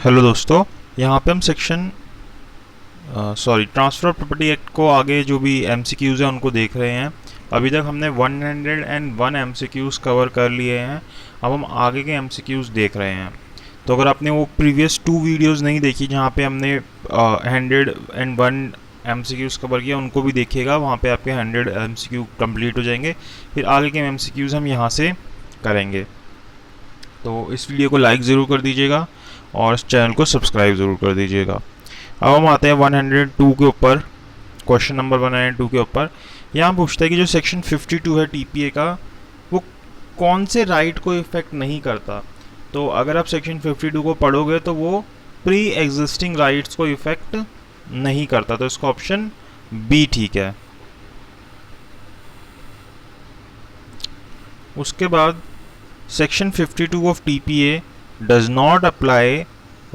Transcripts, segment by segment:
Hello दोस्तों, यहाँ पे हम ट्रांसफ़र प्रॉपर्टी एक्ट को आगे जो भी एमसीक्यूज़ हैं उनको देख रहे हैं। अभी तक हमने 101 एमसीक्यूज़ कवर कर लिए हैं। अब हम आगे के एमसीक्यूज़ देख रहे हैं। तो अगर आपने वो प्रीवियस 2 वीडियोज़ नहीं देखी जहाँ पे हमने 101 एमसीक्यूज़ कवर किया, उनको भी देखिएगा। वहाँ पे आपके 100 एमसीक्यू कंप्लीट हो जाएंगे। फिर आगे के एमसीक्यूज़ हम यहाँ से करेंगे। तो इस वीडियो को लाइक ज़रूर कर दीजिएगा और इस चैनल को सब्सक्राइब ज़रूर कर दीजिएगा। अब हम आते हैं 102 के ऊपर, क्वेश्चन नंबर 102 के ऊपर। यहाँ पूछता है कि जो सेक्शन 52 है टीपीए का, वो कौन से राइट को इफ़ेक्ट नहीं करता। तो अगर आप सेक्शन 52 को पढ़ोगे तो वो प्री एग्जिस्टिंग राइट्स को इफ़ेक्ट नहीं करता। तो इसका ऑप्शन बी ठीक है। उसके बाद section 52 of TPA does not apply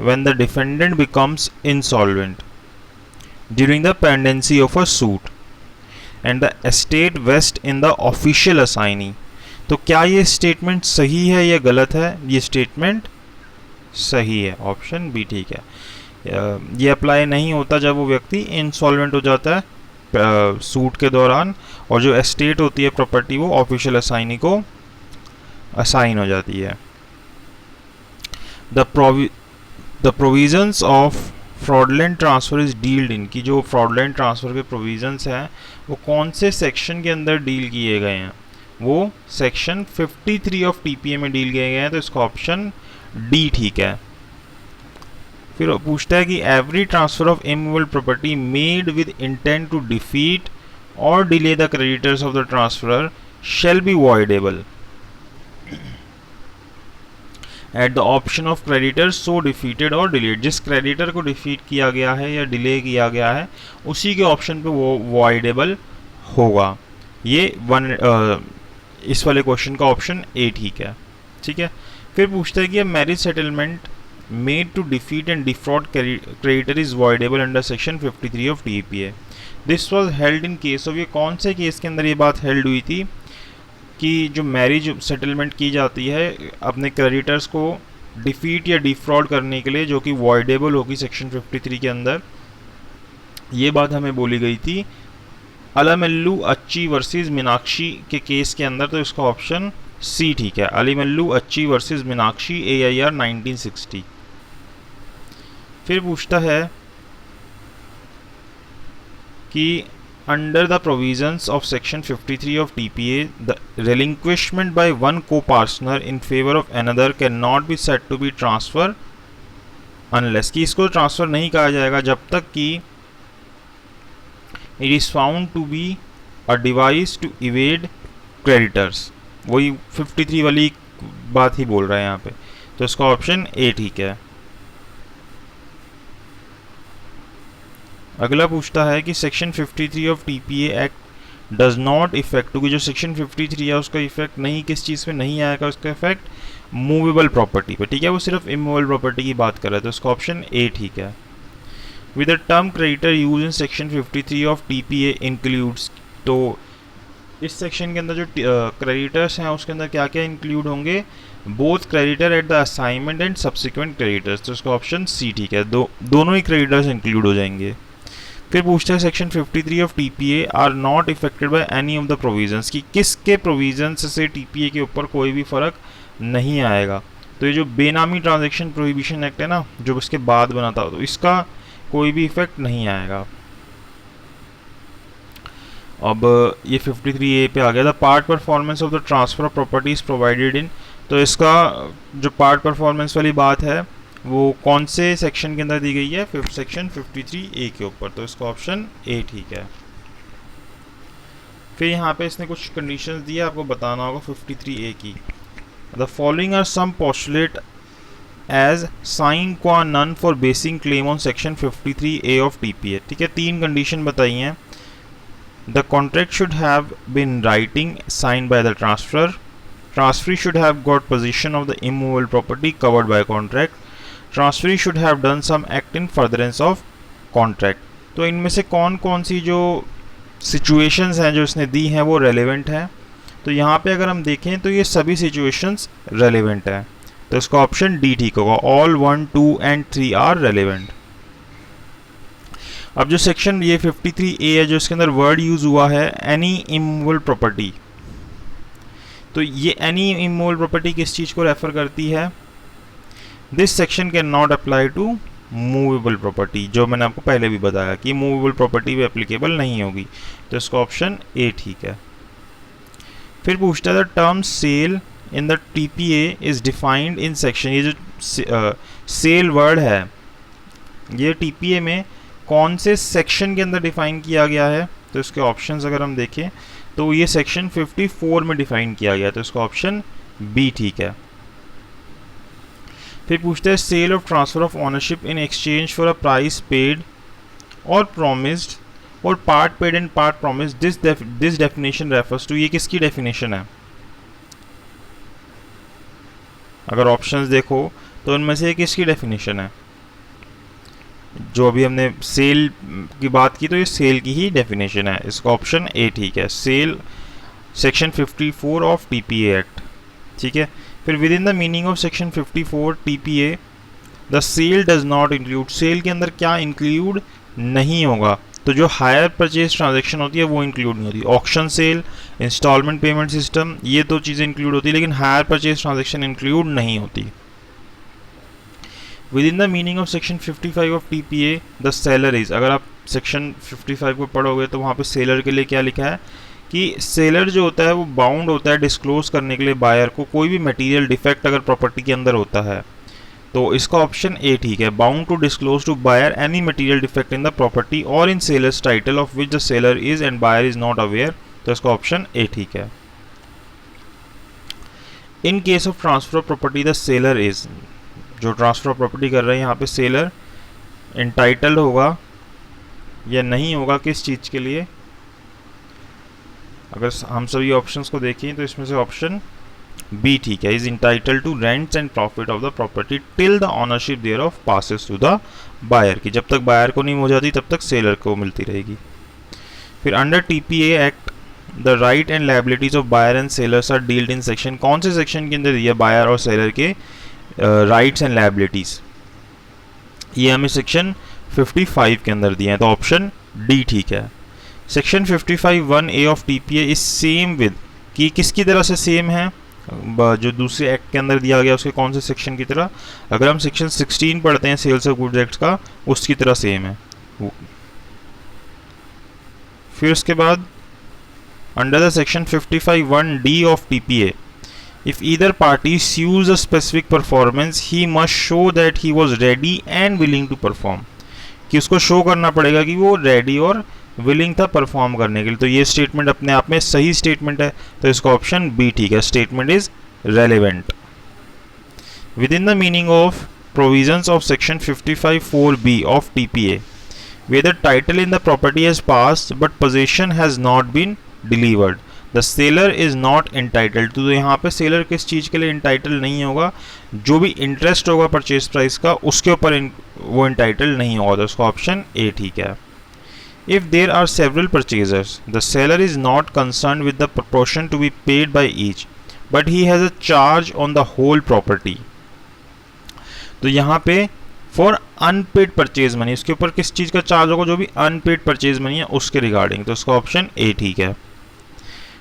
when the defendant becomes insolvent during the pendency of a suit and the estate vests in the official assignee। तो क्या ये स्टेटमेंट सही है या गलत है? ये स्टेटमेंट सही है, ऑप्शन बी ठीक है। ये अप्लाई नहीं होता जब वो व्यक्ति इंसॉल्वेंट हो जाता है सूट के दौरान, और जो एस्टेट होती है प्रॉपर्टी वो ऑफिशियल असाइनी को असाइन हो जाती है। The provisions of fraudulent transfer is dealt in, कि जो fraudulent transfer के provisions हैं वो कौन से सेक्शन के अंदर डील किए गए हैं? वो सेक्शन 53 ऑफ टीपीए में डील किए गए हैं। तो इसका ऑप्शन डी ठीक है। फिर पूछता है कि every transfer of immovable property made with intent to defeat और delay the creditors of the transferor shall be voidable at the option of creditor so defeated और डिलेड। जिस क्रेडिटर को डिफीट किया गया है या डिले किया गया है उसी के ऑप्शन पे वो वॉइडेबल होगा। ये इस वाले क्वेश्चन का ऑप्शन ए ठीक है। ठीक है। फिर पूछता है कि marriage settlement made to defeat and defraud creditor is voidable under section 53 of TPA. This was held in case of, ये कौन से केस के अंदर ये बात हेल्ड हुई थी कि जो मैरिज सेटलमेंट की जाती है अपने क्रेडिटर्स को डिफीट या डिफ्रॉड करने के लिए, जो कि वॉइडेबल होगी सेक्शन 53 के अंदर। ये बात हमें बोली गई थी अलमल्लू अच्छी वर्सेस मीनाक्षी के केस के अंदर। तो इसका ऑप्शन सी ठीक है। अलमल्लू अच्छी वर्सेस मीनाक्षी AIR 1960। फिर पूछता है कि under the provisions of section 53 of TPA, the relinquishment by one co-partner in favor of another cannot be said to be transfer unless, कि इसको ट्रांसफ़र नहीं कहा जाएगा जब तक कि it is found to be a device to evade creditors। वही 53 वाली बात ही बोल रहा है यहाँ पे। तो इसका ऑप्शन ए ठीक है। अगला पूछता है कि section 53 of TPA act does not effect, क्योंकि जो सेक्शन 53 है उसका इफेक्ट नहीं किस चीज़ पे नहीं आएगा, उसका इफेक्ट मूवेबल प्रॉपर्टी पे। ठीक है, वो सिर्फ इमूवेबल प्रॉपर्टी की बात कर रहा है। तो उसका ऑप्शन ए ठीक है। With the term creditor use in section 53 of TPA includes, तो इस सेक्शन के अंदर जो क्रेडिटर्स हैं उसके अंदर क्या क्या इंक्लूड होंगे? Both creditor at the assignment and subsequent creditors. तो उसका ऑप्शन सी ठीक है। दोनों ही क्रेडिटर्स इंक्लूड हो जाएंगे। फिर पूछता है section 53 of TPA are not affected by any of the provisions, कि किसके प्रोविजंस से टीपीए के ऊपर कोई भी फर्क नहीं आएगा। तो ये जो बेनामी ट्रांजैक्शन प्रोहिबिशन एक्ट है ना, जो इसके बाद बना था, तो इसका कोई भी इफेक्ट नहीं आएगा। अब ये 53A पे आ गया। The part performance of the transfer of property is provided इन, तो इसका जो पार्ट परफॉर्मेंस वाली बात है वो कौन से सेक्शन के अंदर दी गई है? सेक्शन 53A के ऊपर। तो इसका ऑप्शन ए ठीक है। फिर यहाँ पे इसने कुछ कंडीशंस दी है, आपको बताना होगा 53A की। The following are some postulate as sine qua non for basing claim on section 53A of TPA. ठीक है, 3 कंडीशन बताई हैं। The contract should have been writing signed by the transfer, transferee should have got position of the immovable property covered by contract, transferee should have done some act in furtherance of contract. तो इनमें से कौन कौन सी जो situations हैं जो इसने दी हैं वो रेलेवेंट हैं? तो यहाँ पे अगर हम देखें तो ये सभी सिचुएशंस रेलेवेंट हैं। तो इसका ऑप्शन डी ठीक होगा, ऑल 1, 2 एंड 3 आर रेलिवेंट। अब जो सेक्शन ये 53A है, जो इसके अंदर वर्ड यूज हुआ है एनी इमूवेबल प्रॉपर्टी, तो ये एनी इमूवेबल प्रॉपर्टी किस चीज को रेफर करती है? This section can not apply to movable property, जो मैंने आपको पहले भी बताया कि मूवेबल प्रॉपर्टी भी एप्लीकेबल नहीं होगी, तो इसका ऑप्शन ए ठीक है। फिर पूछता है the term sale in the TPA is defined in section, ये जो सेल वर्ड है ये टीपीए में कौन से सेक्शन के अंदर डिफाइन किया गया है? तो इसके ऑप्शंस अगर हम देखें तो ये सेक्शन 54 में डिफाइन किया गया, तो इसका ऑप्शन बी ठीक है। फिर पूछते हैं sale of transfer of ownership in exchange for a price paid और प्रोमिस्ड और part paid and part promised, this definition refers to, ये किसकी डेफिनेशन है? अगर ऑप्शंस देखो तो उनमें से किसकी डेफिनेशन है? जो अभी हमने सेल की बात की तो ये सेल की ही डेफिनेशन है, इसका ऑप्शन ए ठीक है, sale section 54 of TPA act, ठीक है। फिर within the meaning of section 54 TPA the sale does not include, sale के अंदर क्या इंक्लूड नहीं होगा? तो जो हायर परचेज ट्रांजैक्शन होती है वो इंक्लूड नहीं होती, auction sale, installment payment system, ये दो चीज़ें इंक्लूड होती है, लेकिन हायर परचेज ट्रांजैक्शन इंक्लूड नहीं होती। With in the meaning of section 55 of TPA the seller is, अगर आप सेक्शन 55 को पढ़ोगे तो वहाँ पे सेलर के लिए क्या लिखा है कि सेलर जो होता है वो बाउंड होता है डिस्क्लोज करने के लिए बायर को कोई भी मटेरियल डिफेक्ट अगर प्रॉपर्टी के अंदर होता है, तो इसका ऑप्शन ए ठीक है, bound to disclose to buyer any material defect in the property और in seller's title of which the seller is and buyer is not aware, तो इसका ऑप्शन ए ठीक है। In case of transfer of property the seller is, जो transfer of property कर रहे हैं यहाँ पे सेलर एंटाइटल्ड होगा या नहीं होगा किस चीज़ के लिए? अगर हम सभी ऑप्शंस को देखें तो इसमें से ऑप्शन बी ठीक है, is entitled to rents and profit of the property till the ownership thereof passes to the buyer, की जब तक बायर को नहीं हो जाती तब तक सेलर को मिलती रहेगी। फिर under TPA act the right and liabilities of buyer and sellers are dealt in section, कौन से सेक्शन के अंदर दिया बायर और सेलर के राइट्स एंड लायबिलिटीज? ये हमें सेक्शन 55 के अंदर दिए हैं, तो ऑप्शन डी ठीक है। Section 55(1)(a of TPA is same with, कि किसकी तरह से सेम है? जो दूसरे एक्ट के अंदर दिया गया उसके कौन से सेक्शन की तरह? अगर हम सेक्शन 16 पढ़ते हैं सेल्स ऑफ गुड्स एक्ट का, उसकी तरह सेम है। फिर उसके बाद under the section 55(1)(d of TPA if either party sues a specific performance he must show that he was ready and willing to perform, कि उसको शो करना पड़ेगा कि वो रेडी और विलिंग था परफॉर्म करने के लिए, तो ये स्टेटमेंट अपने आप में सही स्टेटमेंट है, तो इसका ऑप्शन बी ठीक है, statement is relevant. With in the meaning of provisions of section 55(4)(b of TPA where the title in the property has passed but possession has not been delivered the seller is not entitled, तो यहाँ पे seller किस चीज़ के लिए entitle नहीं होगा? जो भी इंटरेस्ट होगा परचेज प्राइस का उसके ऊपर वो एंटाइटल नहीं होगा, तो उसका ऑप्शन ए ठीक है। If there are several purchasers the seller is not concern with the proportion to be paid by each but he has a charge on the whole property, तो यहाँ पे फॉर अनपेड परचेज मनी, उसके ऊपर किस चीज़ का charge होगा? जो भी अनपेड परचेज मनी है उसके रिगार्डिंग, तो उसका ऑप्शन ए ठीक है।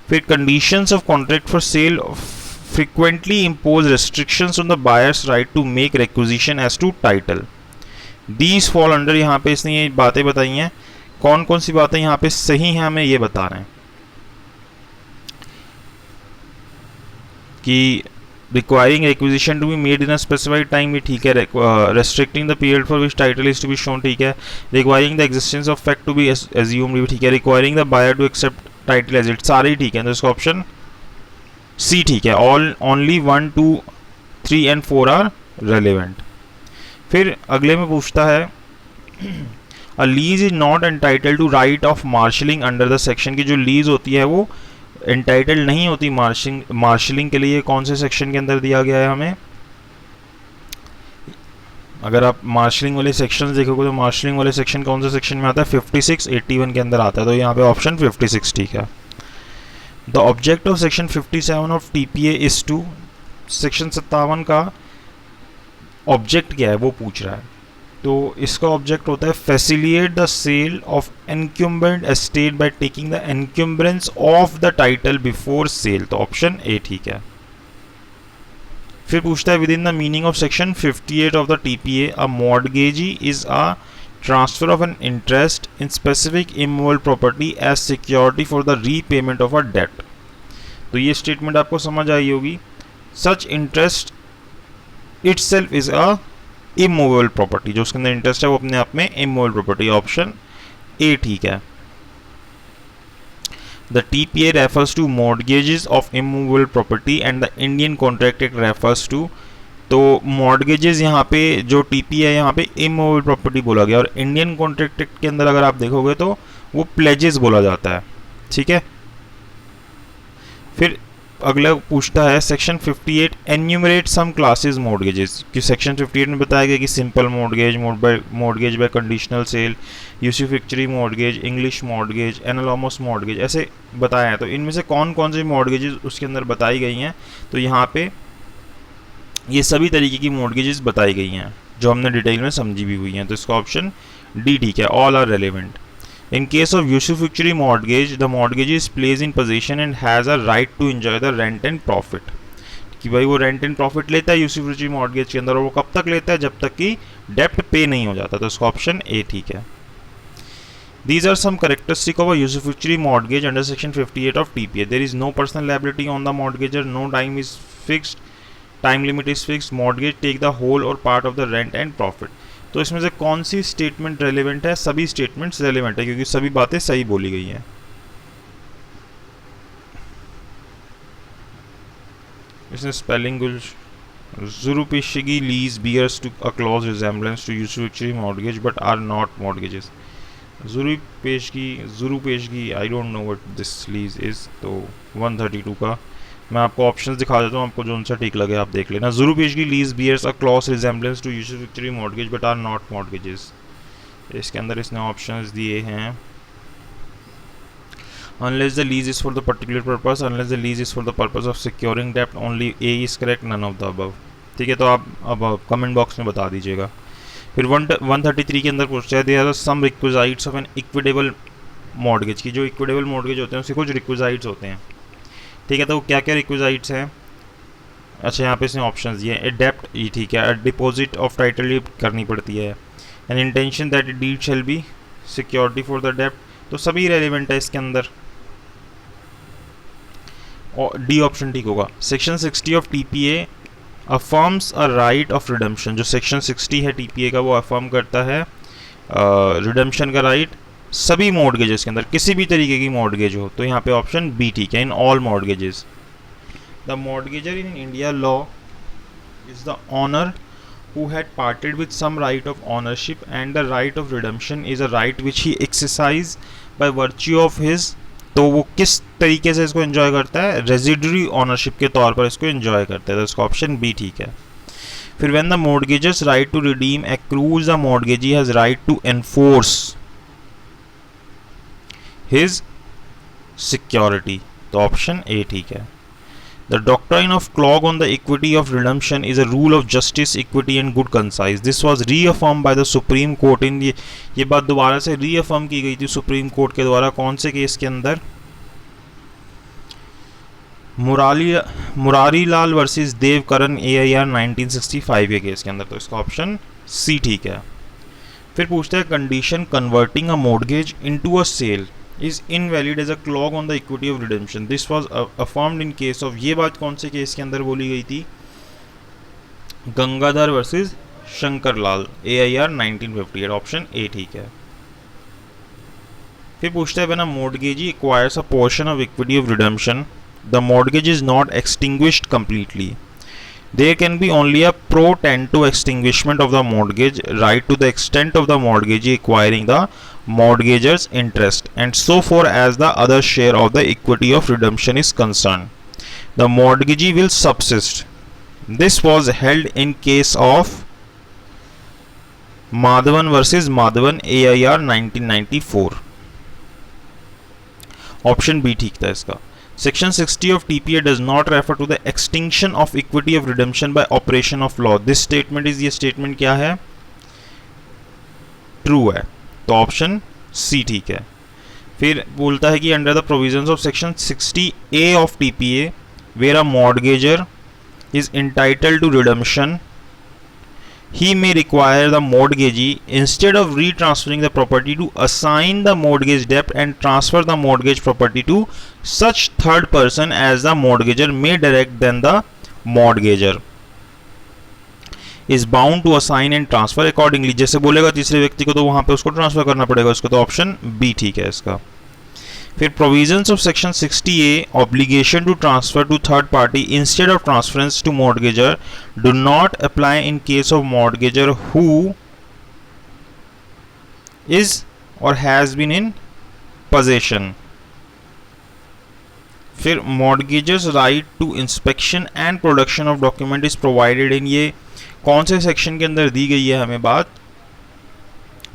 फिर conditions of contract for sale frequently impose restrictions on the buyer's right to make requisition as to title. These fall under, यहाँ पे इसने ये बातें बताई हैं, कौन कौन सी बातें यहाँ पे सही हैं हमें ये बता रहे हैं कि requiring requisition to be made in a specified time, ये ठीक है, restricting the period for which title is to be shown, ठीक है, requiring the existence of fact to be assumed, भी ठीक है, requiring the buyer to accept title as it, सारे ही ठीक है, तो इसका ऑप्शन सी ठीक है, all only 1, 2, 3 and 4 are relevant. फिर अगले में पूछता है a lease is not entitled to right of marshalling under the section, की जो लीज होती है वो एंटाइटल्ड नहीं होती मार्शलिंग के लिए, कौन से सेक्शन के अंदर दिया गया है हमें? अगर आप मार्शलिंग वाले सेक्शन देखोगे तो मार्शलिंग वाले सेक्शन कौन से सेक्शन में आता है? 56, 81 के अंदर आता है, तो यहाँ पे ऑप्शन 56 ठीक है। The object of section 57 of TPA is to, section 57 का ऑब्जेक्ट क्या है वो पूछ रहा है। तो इसका ऑब्जेक्ट होता है facilitate the sale of encumbered estate by taking the encumbrance of the title before sale, तो ऑप्शन ए ठीक है। फिर पूछता है within the meaning of section 58 of the TPA a mortgagee is a transfer of an interest in specific immovable property as security for the repayment of a debt. तो ये statement आपको समझ आई होगी। Such interest itself is a immovable property, जो उसके अंदर interest है वो अपने आप में इमूवेबल प्रॉपर्टी, ऑप्शन ए ठीक है। The TPA refers to mortgages of immovable property and the Indian Contract Act refers to, तो mortgages यहाँ पे जो TPA है यहाँ पे immovable property बोला गया, और इंडियन कॉन्ट्रैक्ट एक्ट के अंदर अगर आप देखोगे तो वो pledges बोला जाता है, ठीक है। फिर अगला पूछता है section 58 enumerate some classes mortgages, कि सेक्शन 58 में बताया गया कि simple mortgage, mortgage by conditional sale, usufructuary mortgage, English mortgage, anomalous mortgage, ऐसे बताया है। तो इनमें से कौन कौन से मॉर्गेजेस उसके अंदर बताई गई हैं, तो यहाँ पे ये सभी तरीके की मॉर्गेजेस बताई गई हैं जो हमने डिटेल में समझी भी हुई हैं, तो इसका ऑप्शन डी ठीक है, all are relevant. In case of usufructuary mortgage, the mortgagee is placed in possession and has a right to enjoy the rent and profit, कि भाई वो रेंट एंड प्रॉफिट लेता है यूसुफैक्चरी मॉर्गेज के अंदर, और वो कब तक लेता है, जब तक कि डेप्ट पे नहीं हो जाता, तो इसका ऑप्शन ए ठीक है। These are some characteristics of a usufructuary mortgage under section 58 of TPA. There is no personal liability on the mortgager, no time is fixed, time limit is fixed, mortgage take the whole or part of the rent and profit। तो इसमें से कौन सी statement relevant है, सभी statements relevant है क्योंकि सभी बातें सही बोली गई हैं। इसमें spelling Zurupeşigi lease bears to a close resemblance to usufructuary mortgage but are not mortgages। Zurupeşigi I don't know what this lease is, तो 132 का मैं आपको ऑप्शंस दिखा देता हूँ, आपको जो सा ठीक लगे आप देख लेना। Zurupeşigi lease bears a close resemblance to usufructuary mortgage but are not mortgages। इसके अंदर इसने ऑप्शंस दिए हैं unless the lease is for the particular purpose, unless the lease is for the purpose of securing debt, only A is correct, none of the above। ठीक है, तो आप अब कमेंट बॉक्स में बता दीजिएगा। फिर 133 के अंदर पूछता है there are some requisites of an equitable mortgage, की जो इक्विटेबल मॉर्गेज होते हैं उसके कुछ रिक्विजाइट्स होते हैं, ठीक है। तो क्या क्या रिक्विजाइट्स हैं, अच्छा यहाँ पे इसने ऑप्शंस दिए हैं। डेप्ट, ये ठीक है, डिपॉजिट ऑफ टाइटल ये करनी पड़ती है, an intention that deed shall be security for the डेप्ट, तो सभी रेलिवेंट है इसके अंदर, और डी ऑप्शन ठीक होगा। Section 60 of TPA affirms a right of redemption, जो सेक्शन 60 है टीपीए का वो अफर्म करता है रिडम्पशन का राइट सभी मॉर्गेजेस के अंदर, किसी भी तरीके की मॉर्गेज हो, तो यहाँ पे ऑप्शन बी ठीक है, in all mortgages. The mortgagor in India law is the owner who had parted with some right of ownership, and the right of redemption is a right which he exercise by virtue of his, तो वो किस तरीके से इसको enjoy करता है, residuary ownership के तौर पर इसको एंजॉय करता है, तो इसका ऑप्शन बी ठीक है। फिर when the mortgagor's right to redeem accrues the mortgagee has right to enforce his security, तो ऑप्शन ए ठीक है। The doctrine of clog on the equity of redemption is a rule of justice, equity and good conscience. This was reaffirmed by the Supreme Court in ये बात दोबारा से reaffirm की गई थी सुप्रीम कोर्ट के द्वारा, कौन से केस के अंदर, मुरारी लाल वर्सेस देवकरण AIR 1965 के केस के अंदर, तो इसका ऑप्शन सी ठीक है। फिर पूछते हैं condition converting a mortgage into a sale is invalid as a clause on the equity of redemption. This was affirmed in case of, ये बात कौन से केस के अंदर बोली गई थी, Gangadhar versus Shankar Lal AIR 1958, option A ठीक है। फिर पूछता है when a mortgagee acquires a portion of equity of redemption, the mortgage is not extinguished completely. There can be only a pro tanto extinguishment of the mortgage right to the extent of the mortgagee acquiring the mortgager's interest, and so far as the other share of the equity of redemption is concerned, the mortgagee will subsist. This was held in case of Madhavan versus Madhavan AIR 1994, option B ठीक था इसका। Section 60 of TPA does not refer to the extinction of equity of redemption by operation of law. This statement is, ये statement क्या है? True है, तो option C ठीक है। फिर बोलता है कि under the provisions of section 60A of TPA where a mortgagor is entitled to redemption, he may require the mortgagee, instead of retransferring the property, to assign the mortgage debt and transfer the mortgage property to such third person as the mortgager may direct. Then the mortgager is bound to assign and transfer accordingly. जैसे बोलेगा तीसरे व्यक्ति को तो वहां पे उसको transfer करना पड़ेगा उसको, तो ऑप्शन बी ठीक है इसका। फिर provisions of section 60A obligation to transfer to third party instead of transference to mortgagor do not apply in case of mortgagor who is और हैज बीन इन पोजेशन। फिर mortgagor's right to inspection and production of document is provided in, ये कौन से section के अंदर दी गई है हमें बात?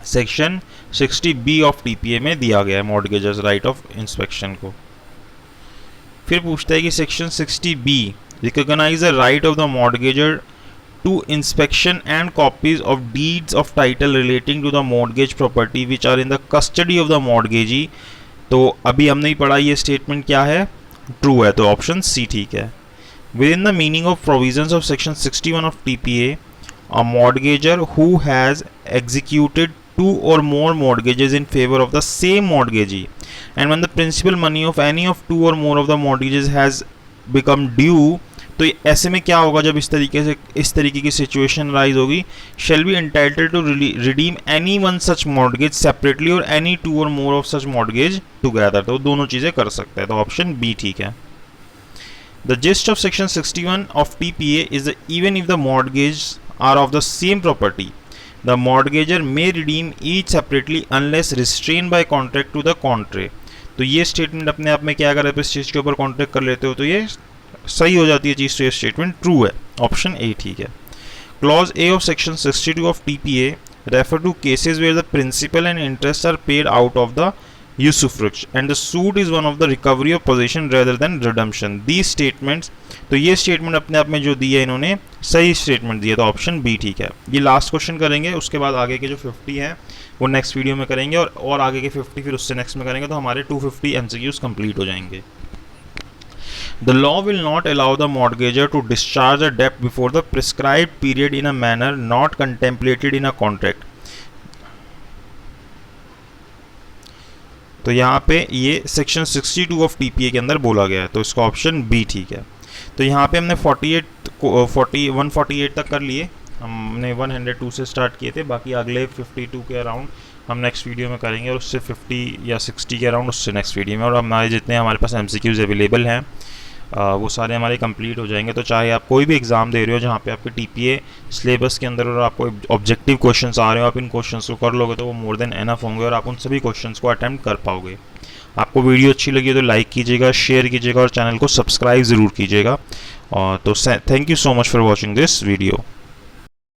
सेक्शन 60B ऑफ TPA में दिया गया है मॉर्गेजर्स राइट ऑफ इंस्पेक्शन को। फिर पूछता है कि section 60B recognise the right of the mortgagor to inspection and copies of deeds of title relating to the mortgage property which are in the custody of the mortgagee. तो अभी हमने ही पढ़ा ये स्टेटमेंट क्या है? ट्रू है, तो option C ठीक है। Within the meaning of provisions of section 61 of TPA, a mortgager who has executed two or more mortgages in favor of the same mortgagee, and when the principal money of any of two or more of the mortgages has become due, तो ऐसे में क्या होगा जब इस तरीके की situation rise होगी? shall be entitled to redeem any one such mortgage separately or any two or more of such mortgage together, तो दोनों चीज़ें कर सकता है, तो ऑप्शन बी ठीक है। The gist of section 61 of TPA is that even if the mortgages are of the same property, the mortgager may redeem each separately unless restrained by contract to the contrary. तो ये statement अपने आप में क्या अगर आप इस चीज़ के ऊपर कॉन्ट्रैक्ट कर लेते हो तो ये सही हो जाती है चीज़, तो ये स्टेटमेंट ट्रू है, ऑप्शन ए ठीक है। Clause A of section 62 of TPA refer to cases where the principal and interest are paid out of the usufruct and the suit is one of the recovery of possession rather than redemption. These statements, तो ये statement अपने आप में जो दी है इन्होंने सही statement दिया, तो ऑप्शन बी ठीक है। ये लास्ट क्वेश्चन करेंगे, उसके बाद आगे के जो 50 हैं वो नेक्स्ट वीडियो में करेंगे और आगे के 50 फिर उससे नेक्स्ट में करेंगे, तो हमारे 250 MCQs कंप्लीट हो जाएंगे। The law will not allow the mortgagor to discharge a debt before the prescribed period in a manner not contemplated in a contract. तो यहाँ पे ये सेक्शन 62 ऑफ TPA के अंदर बोला गया है, तो इसका ऑप्शन बी ठीक है। तो यहाँ पे हमने 148 तक कर लिए, हमने 102 से स्टार्ट किए थे, बाकी अगले 52 के अराउंड हम नेक्स्ट वीडियो में करेंगे और उससे 50 या 60 के अराउंड उससे नेक्स्ट वीडियो में, और हमारे जितने हमारे पास MCQs अवेलेबल हैं वो सारे हमारे कंप्लीट हो जाएंगे। तो चाहे आप कोई भी एग्ज़ाम दे रहे हो जहाँ पे आपके TPA सिलेबस के अंदर और आपको ऑब्जेक्टिव क्वेश्चंस आ रहे हो, आप इन क्वेश्चंस को कर लोगे तो वो मोर देन एनफ होंगे और आप उन सभी क्वेश्चंस को अटेम्प्ट कर पाओगे। आपको वीडियो अच्छी लगी तो लाइक कीजिएगा, शेयर कीजिएगा और चैनल को सब्सक्राइब ज़रूर कीजिएगा। तो thank you so much for watching this video.